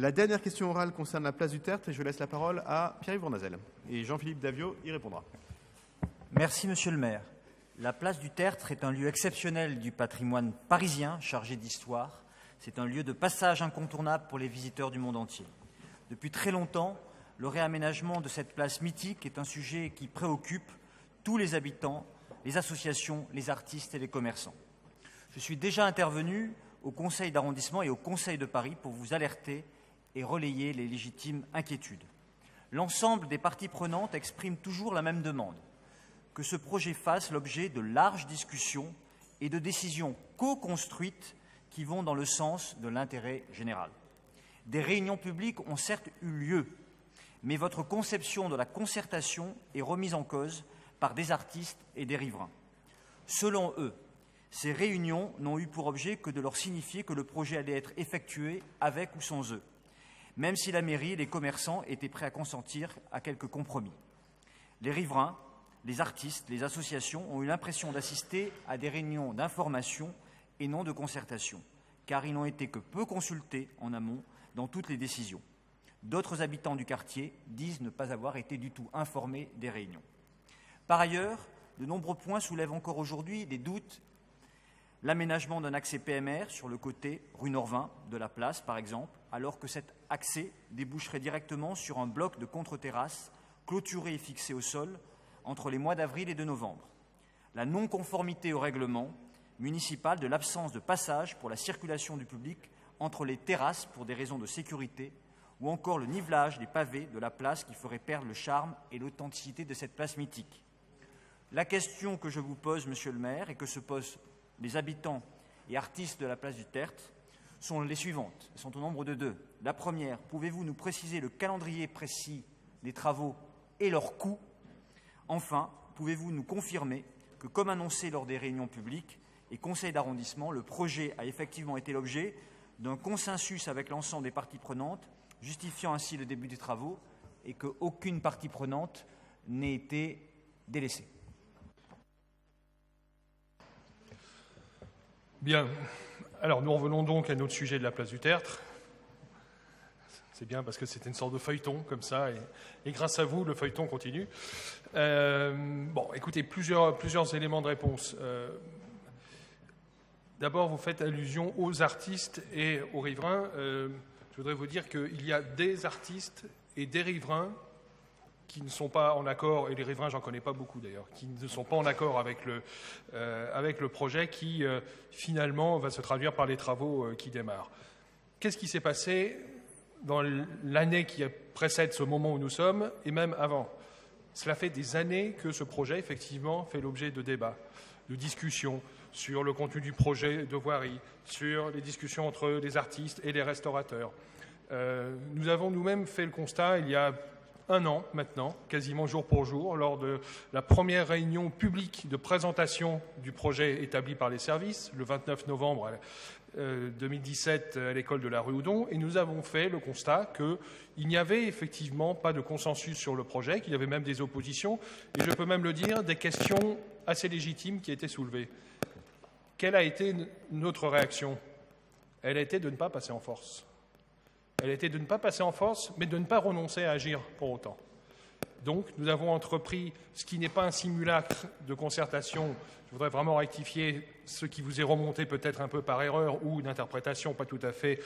La dernière question orale concerne la place du Tertre et je laisse la parole à Pierre-Yves Bournazel. Et Jean-Philippe Davio y répondra. Merci, Monsieur le maire. La place du Tertre est un lieu exceptionnel du patrimoine parisien chargé d'histoire. C'est un lieu de passage incontournable pour les visiteurs du monde entier. Depuis très longtemps, le réaménagement de cette place mythique est un sujet qui préoccupe tous les habitants, les associations, les artistes et les commerçants. Je suis déjà intervenu au Conseil d'arrondissement et au Conseil de Paris pour vous alerter et relayer les légitimes inquiétudes. L'ensemble des parties prenantes expriment toujours la même demande, que ce projet fasse l'objet de larges discussions et de décisions co-construites qui vont dans le sens de l'intérêt général. Des réunions publiques ont certes eu lieu, mais votre conception de la concertation est remise en cause par des artistes et des riverains. Selon eux, ces réunions n'ont eu pour objet que de leur signifier que le projet allait être effectué avec ou sans eux, même si la mairie et les commerçants étaient prêts à consentir à quelques compromis. Les riverains, les artistes, les associations ont eu l'impression d'assister à des réunions d'information et non de concertation, car ils n'ont été que peu consultés en amont dans toutes les décisions. D'autres habitants du quartier disent ne pas avoir été du tout informés des réunions. Par ailleurs, de nombreux points soulèvent encore aujourd'hui des doutes. L'aménagement d'un accès PMR sur le côté rue Norvin de la place, par exemple, alors que cet accès déboucherait directement sur un bloc de contre-terrasse clôturé et fixé au sol entre les mois d'avril et de novembre. La non-conformité au règlement municipal de l'absence de passage pour la circulation du public entre les terrasses pour des raisons de sécurité ou encore le nivelage des pavés de la place qui ferait perdre le charme et l'authenticité de cette place mythique. La question que je vous pose, Monsieur le maire, et que se posent les habitants et artistes de la place du Tertre sont les suivantes. Elles sont au nombre de 2. La première, pouvez-vous nous préciser le calendrier précis des travaux et leur coût? Enfin, pouvez-vous nous confirmer que, comme annoncé lors des réunions publiques et conseils d'arrondissement, le projet a effectivement été l'objet d'un consensus avec l'ensemble des parties prenantes, justifiant ainsi le début des travaux et qu'aucune partie prenante n'ait été délaissée? Bien. Alors, nous revenons donc à notre sujet de la place du Tertre. C'est bien parce que c'était une sorte de feuilleton comme ça, et grâce à vous, le feuilleton continue. Écoutez, plusieurs éléments de réponse. D'abord, vous faites allusion aux artistes et aux riverains. Je voudrais vous dire qu'il y a des artistes et des riverains qui ne sont pas en accord, et les riverains, j'en connais pas beaucoup d'ailleurs, qui ne sont pas en accord avec le projet qui, finalement, va se traduire par les travaux qui démarrent. Qu'est-ce qui s'est passé dans l'année qui précède ce moment où nous sommes, et même avant? Cela fait des années que ce projet, effectivement, fait l'objet de débats, de discussions sur le contenu du projet de voirie, sur les discussions entre les artistes et les restaurateurs. Nous avons nous-mêmes fait le constat, il y a 1 an maintenant, quasiment jour pour jour, lors de la première réunion publique de présentation du projet établi par les services, le 29 novembre 2017 à l'école de la rue Houdon, et nous avons fait le constat qu'il n'y avait effectivement pas de consensus sur le projet, qu'il y avait même des oppositions, et je peux même le dire, des questions assez légitimes qui étaient soulevées. Quelle a été notre réaction? Elle a été de ne pas passer en force. Elle a été de ne pas passer en force, mais de ne pas renoncer à agir pour autant. Donc, nous avons entrepris ce qui n'est pas un simulacre de concertation. Je voudrais vraiment rectifier ce qui vous est remonté peut-être un peu par erreur ou une interprétation pas tout à fait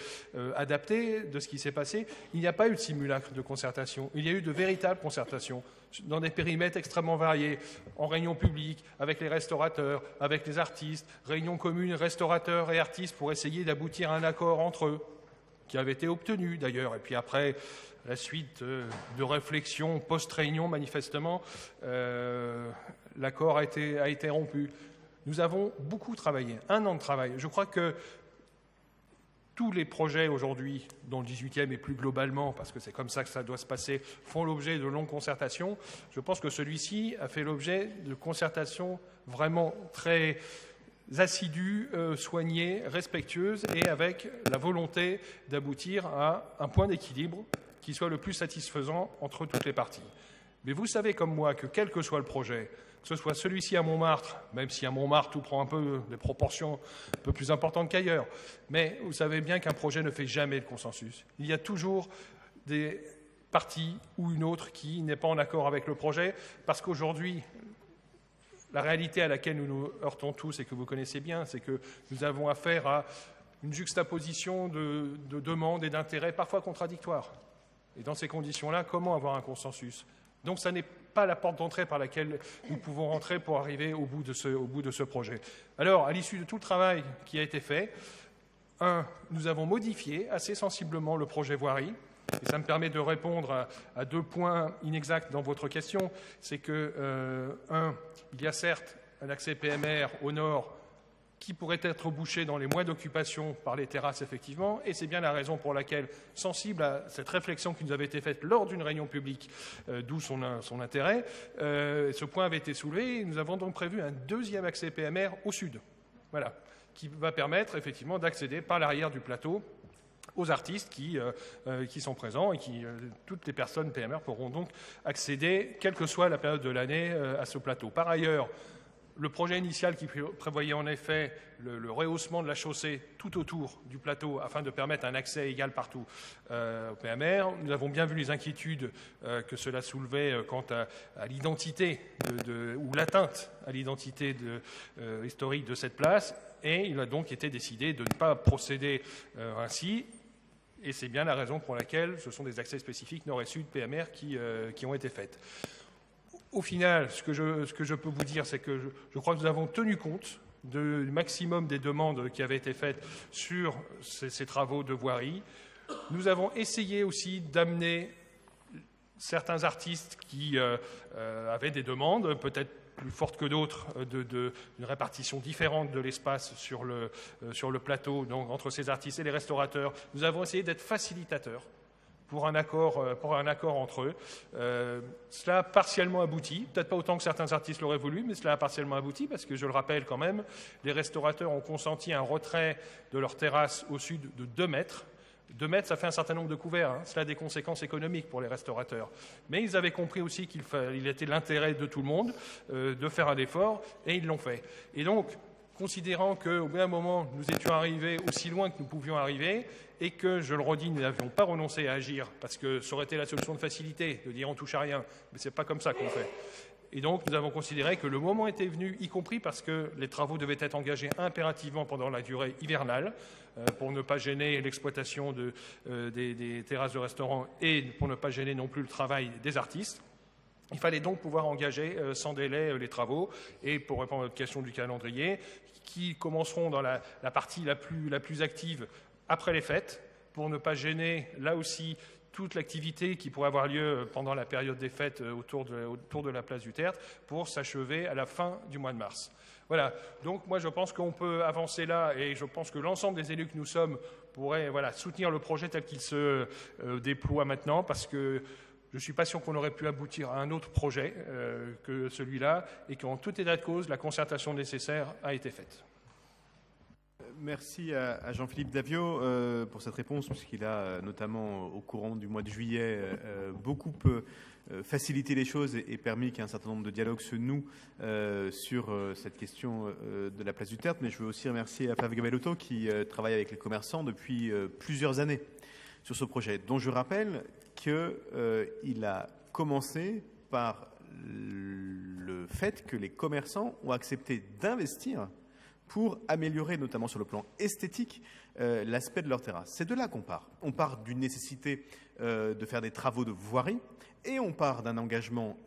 adaptée de ce qui s'est passé. Il n'y a pas eu de simulacre de concertation. Il y a eu de véritables concertations dans des périmètres extrêmement variés, en réunion publique, avec les restaurateurs, avec les artistes, réunions communes, restaurateurs et artistes pour essayer d'aboutir à un accord entre eux, qui avait été obtenu d'ailleurs. Et puis après, la suite de réflexion post-réunion, manifestement, l'accord a été rompu. Nous avons beaucoup travaillé, 1 an de travail. Je crois que tous les projets aujourd'hui, dont le 18e et plus globalement, parce que c'est comme ça que ça doit se passer, font l'objet de longues concertations. Je pense que celui-ci a fait l'objet de concertations vraiment très assidue, soignée, respectueuse et avec la volonté d'aboutir à un point d'équilibre qui soit le plus satisfaisant entre toutes les parties. Mais vous savez comme moi que quel que soit le projet, que ce soit celui-ci à Montmartre, même si à Montmartre tout prend un peu des proportions un peu plus importantes qu'ailleurs, mais vous savez bien qu'un projet ne fait jamais le consensus. Il y a toujours des parties ou une autre qui n'est pas en accord avec le projet, parce qu'aujourd'hui, la réalité à laquelle nous nous heurtons tous et que vous connaissez bien, c'est que nous avons affaire à une juxtaposition de demandes et d'intérêts parfois contradictoires. Et dans ces conditions-là, comment avoir un consensus? Donc ça n'est pas la porte d'entrée par laquelle nous pouvons rentrer pour arriver au bout de ce projet. Alors, à l'issue de tout le travail qui a été fait, nous avons modifié assez sensiblement le projet voirie. Et ça me permet de répondre à 2 points inexacts dans votre question. C'est que, il y a certes un accès PMR au nord qui pourrait être bouché dans les mois d'occupation par les terrasses, effectivement, et c'est bien la raison pour laquelle, sensible à cette réflexion qui nous avait été faite lors d'une réunion publique, d'où son intérêt, ce point avait été soulevé, et nous avons donc prévu un 2e accès PMR au sud, voilà, qui va permettre effectivement d'accéder par l'arrière du plateau aux artistes qui sont présents et toutes les personnes PMR pourront donc accéder, quelle que soit la période de l'année, à ce plateau. Par ailleurs, le projet initial qui prévoyait en effet le rehaussement de la chaussée tout autour du plateau afin de permettre un accès égal partout au PMR, nous avons bien vu les inquiétudes que cela soulevait quant à l'identité ou l'atteinte à l'identité historique de cette place, et il a donc été décidé de ne pas procéder ainsi. Et c'est bien la raison pour laquelle ce sont des accès spécifiques nord et sud PMR qui ont été faits. Au final, ce que je peux vous dire, c'est que je crois que nous avons tenu compte du maximum des demandes qui avaient été faites sur ces travaux de voirie. Nous avons essayé aussi d'amener certains artistes qui avaient des demandes, peut-être plus fortes que d'autres, d'une répartition différente de l'espace sur le plateau, donc entre ces artistes et les restaurateurs. Nous avons essayé d'être facilitateurs pour un accord entre eux. Cela a partiellement abouti, peut-être pas autant que certains artistes l'auraient voulu, mais cela a partiellement abouti parce que, je le rappelle quand même, les restaurateurs ont consenti un retrait de leur terrasse au sud de 2 mètres. 2 mètres, ça fait un certain nombre de couverts, hein. Cela a des conséquences économiques pour les restaurateurs. Mais ils avaient compris aussi qu'il était l'intérêt de tout le monde de faire un effort, et ils l'ont fait. Et donc, considérant qu'au bout d'un moment, nous étions arrivés aussi loin que nous pouvions arriver, et que, je le redis, nous n'avions pas renoncé à agir, parce que ça aurait été la solution de facilité, de dire on touche à rien, mais ce n'est pas comme ça qu'on fait. Et donc, nous avons considéré que le moment était venu, y compris parce que les travaux devaient être engagés impérativement pendant la durée hivernale, pour ne pas gêner l'exploitation des terrasses de restaurants et pour ne pas gêner non plus le travail des artistes. Il fallait donc pouvoir engager sans délai les travaux, et pour répondre à votre question du calendrier, qui commenceront dans la partie la plus active après les fêtes, pour ne pas gêner là aussi toute l'activité qui pourrait avoir lieu pendant la période des fêtes autour de la place du Tertre, pour s'achever à la fin du mois de mars. Voilà, donc moi je pense qu'on peut avancer là, et je pense que l'ensemble des élus que nous sommes pourraient soutenir le projet tel qu'il se déploie maintenant, parce que je ne suis pas sûr qu'on aurait pu aboutir à un autre projet que celui-là, et qu'en tout état de cause, la concertation nécessaire a été faite. Merci à Jean-Philippe Davio pour cette réponse, puisqu'il a notamment au courant du mois de juillet beaucoup facilité les choses et permis qu'un certain nombre de dialogues se nouent sur cette question de la place du Tertre. Mais je veux aussi remercier Flavio Gabellotto qui travaille avec les commerçants depuis plusieurs années sur ce projet, dont je rappelle qu'il a commencé par le fait que les commerçants ont accepté d'investir pour améliorer, notamment sur le plan esthétique, l'aspect de leur terrasse. C'est de là qu'on part. On part d'une nécessité de faire des travaux de voirie, et on part d'un engagement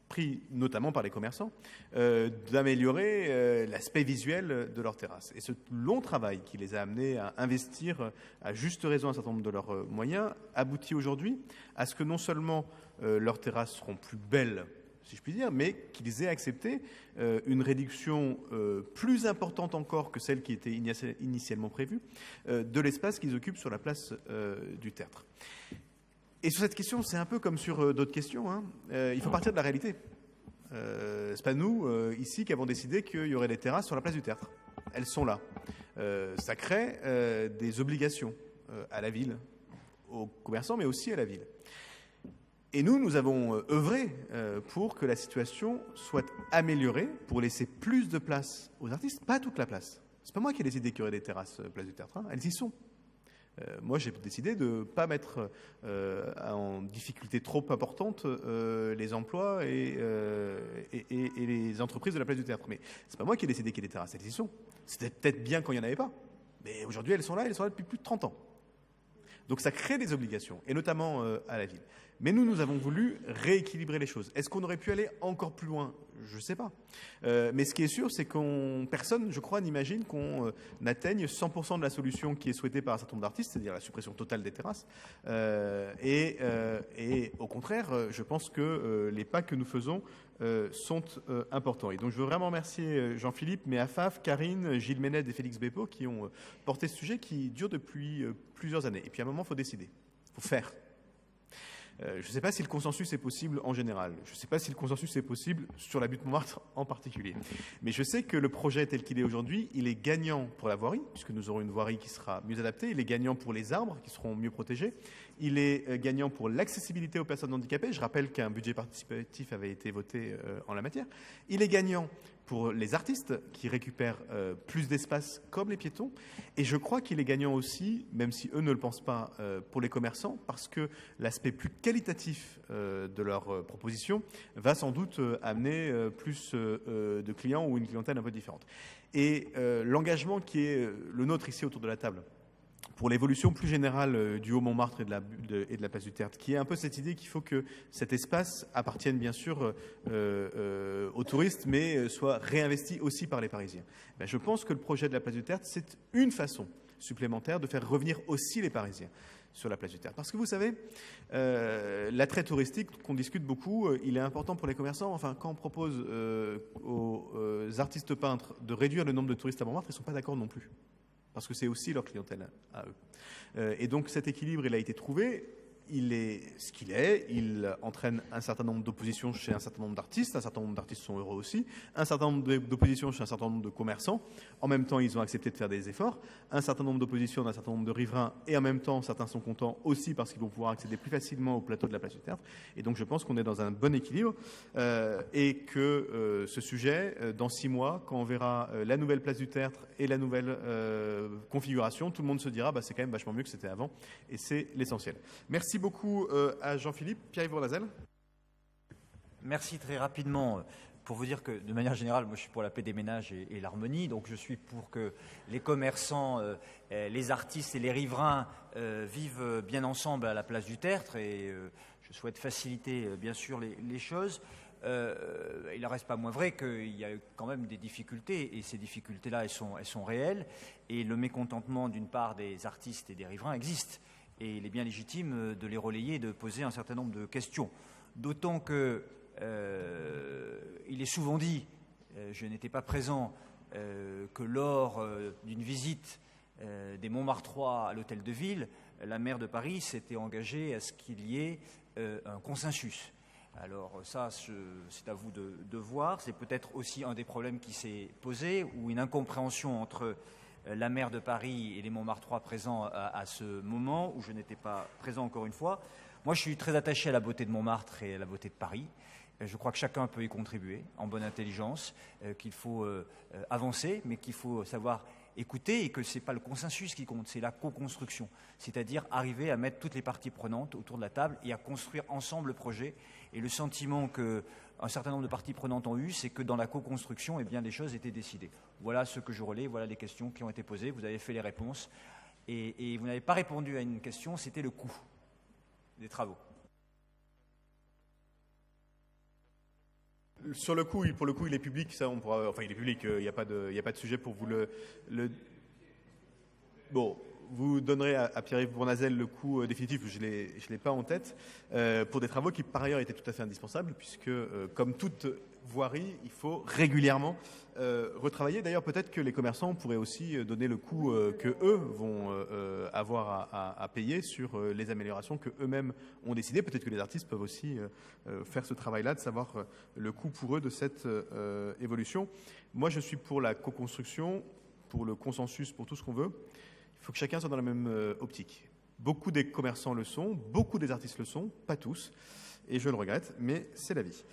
pris notamment par les commerçants d'améliorer l'aspect visuel de leur terrasse. Et ce long travail qui les a amenés à investir à juste raison un certain nombre de leurs moyens aboutit aujourd'hui à ce que non seulement leurs terrasses seront plus belles, si je puis dire, mais qu'ils aient accepté une réduction plus importante encore que celle qui était initialement prévue de l'espace qu'ils occupent sur la place du Tertre. Et sur cette question, c'est un peu comme sur d'autres questions, hein. Il faut partir de la réalité. C'est pas nous, ici, qui avons décidé qu'il y aurait des terrasses sur la place du Tertre. Elles sont là. Ça crée des obligations à la ville, aux commerçants, mais aussi à la ville. Et nous avons œuvré pour que la situation soit améliorée, pour laisser plus de place aux artistes, pas toute la place. C'est pas moi qui ai décidé qu'il y aurait des terrasses place du Tertre, hein, elles y sont. Moi, j'ai décidé de ne pas mettre en difficulté trop importante les emplois et les entreprises de la place du Tertre. Mais c'est pas moi qui ai décidé qu'il y ait des terrasses, elles y sont. C'était peut-être bien quand il n'y en avait pas. Mais aujourd'hui, elles sont là depuis plus de 30 ans. Donc ça crée des obligations, et notamment à la ville. Mais nous avons voulu rééquilibrer les choses. Est-ce qu'on aurait pu aller encore plus loin? Je ne sais pas. Mais ce qui est sûr, c'est qu'on personne, je crois, n'imagine qu'on atteigne 100% de la solution qui est souhaitée par un certain nombre d'artistes, c'est-à-dire la suppression totale des terrasses. Et au contraire, je pense que les pas que nous faisons sont importants. Et donc je veux vraiment remercier Jean-Philippe, mais Afaf, Karine, Gilles Méned et Félix Bepo qui ont porté ce sujet qui dure depuis plusieurs années. Et puis à un moment, il faut décider, il faut faire. Je ne sais pas si le consensus est possible en général. Je ne sais pas si le consensus est possible sur la butte Montmartre en particulier. Mais je sais que le projet tel qu'il est aujourd'hui, il est gagnant pour la voirie, puisque nous aurons une voirie qui sera mieux adaptée. Il est gagnant pour les arbres, qui seront mieux protégés. Il est gagnant pour l'accessibilité aux personnes handicapées. Je rappelle qu'un budget participatif avait été voté en la matière. Il est gagnant pour les artistes qui récupèrent plus d'espace comme les piétons. Et je crois qu'il est gagnant aussi, même si eux ne le pensent pas, pour les commerçants, parce que l'aspect plus qualitatif de leur proposition va sans doute amener plus de clients ou une clientèle un peu différente. Et l'engagement qui est le nôtre ici autour de la table, pour l'évolution plus générale du Haut-Montmartre et de la place du Tertre, qui est un peu cette idée qu'il faut que cet espace appartienne bien sûr aux touristes, mais soit réinvesti aussi par les Parisiens. Ben, je pense que le projet de la place du Tertre, c'est une façon supplémentaire de faire revenir aussi les Parisiens sur la place du Tertre. Parce que vous savez, l'attrait touristique qu'on discute beaucoup, il est important pour les commerçants. Enfin, quand on propose aux artistes peintres de réduire le nombre de touristes à Montmartre, ils ne sont pas d'accord non plus. Parce que c'est aussi leur clientèle à eux. Et donc cet équilibre, il a été trouvé. Il est ce qu'il est. Il entraîne un certain nombre d'oppositions chez un certain nombre d'artistes. Un certain nombre d'artistes sont heureux aussi. Un certain nombre d'oppositions chez un certain nombre de commerçants. En même temps, ils ont accepté de faire des efforts. Un certain nombre d'oppositions d'un certain nombre de riverains. Et en même temps, certains sont contents aussi parce qu'ils vont pouvoir accéder plus facilement au plateau de la place du Tertre. Et donc je pense qu'on est dans un bon équilibre. Et que ce sujet, dans 6 mois, quand on verra la nouvelle place du Tertre et la nouvelle configuration, tout le monde se dira c'est quand même vachement mieux que c'était avant. Et c'est l'essentiel. Merci beaucoup à Jean-Philippe. Pierre-Yves Bournazel. Merci très rapidement. Pour vous dire que, de manière générale, moi je suis pour la paix des ménages et l'harmonie, donc je suis pour que les commerçants, les artistes et les riverains vivent bien ensemble à la place du Tertre, et je souhaite faciliter bien sûr les choses. Il n'en reste pas moins vrai qu'il y a quand même des difficultés, et ces difficultés-là, elles sont réelles, et le mécontentement d'une part des artistes et des riverains existe. Et il est bien légitime de les relayer et de poser un certain nombre de questions. D'autant que il est souvent dit, je n'étais pas présent, que lors d'une visite des Montmartrois à l'hôtel de ville, la maire de Paris s'était engagée à ce qu'il y ait un consensus. Alors ça, c'est à vous de voir. C'est peut-être aussi un des problèmes qui s'est posé, ou une incompréhension entre la maire de Paris et les Montmartrois présents à ce moment, où je n'étais pas présent encore une fois. Moi, je suis très attaché à la beauté de Montmartre et à la beauté de Paris. Je crois que chacun peut y contribuer en bonne intelligence, qu'il faut avancer, mais qu'il faut savoir écouter, et que ce n'est pas le consensus qui compte, c'est la co-construction. C'est-à-dire arriver à mettre toutes les parties prenantes autour de la table et à construire ensemble le projet. Et le sentiment qu'un certain nombre de parties prenantes ont eu, c'est que dans la co-construction, eh bien, les choses étaient décidées. Voilà ce que je relais, voilà les questions qui ont été posées. Vous avez fait les réponses. Et vous n'avez pas répondu à une question, c'était le coût des travaux. Sur le coup, pour le coup, il est public, ça on pourra. Enfin, il est public. Il n'y a pas de sujet pour vous le. Bon, vous donnerez à Pierre-Yves Bournazel le coût définitif. Je l'ai pas en tête pour des travaux qui par ailleurs étaient tout à fait indispensables, puisque comme toute voirie, il faut régulièrement retravailler. D'ailleurs, peut-être que les commerçants pourraient aussi donner le coût que eux vont avoir à payer sur les améliorations que eux-mêmes ont décidées. Peut-être que les artistes peuvent aussi faire ce travail-là, de savoir le coût pour eux de cette évolution. Moi, je suis pour la co-construction, pour le consensus, pour tout ce qu'on veut. Il faut que chacun soit dans la même optique. Beaucoup des commerçants le sont, beaucoup des artistes le sont, pas tous. et je le regrette, mais c'est la vie.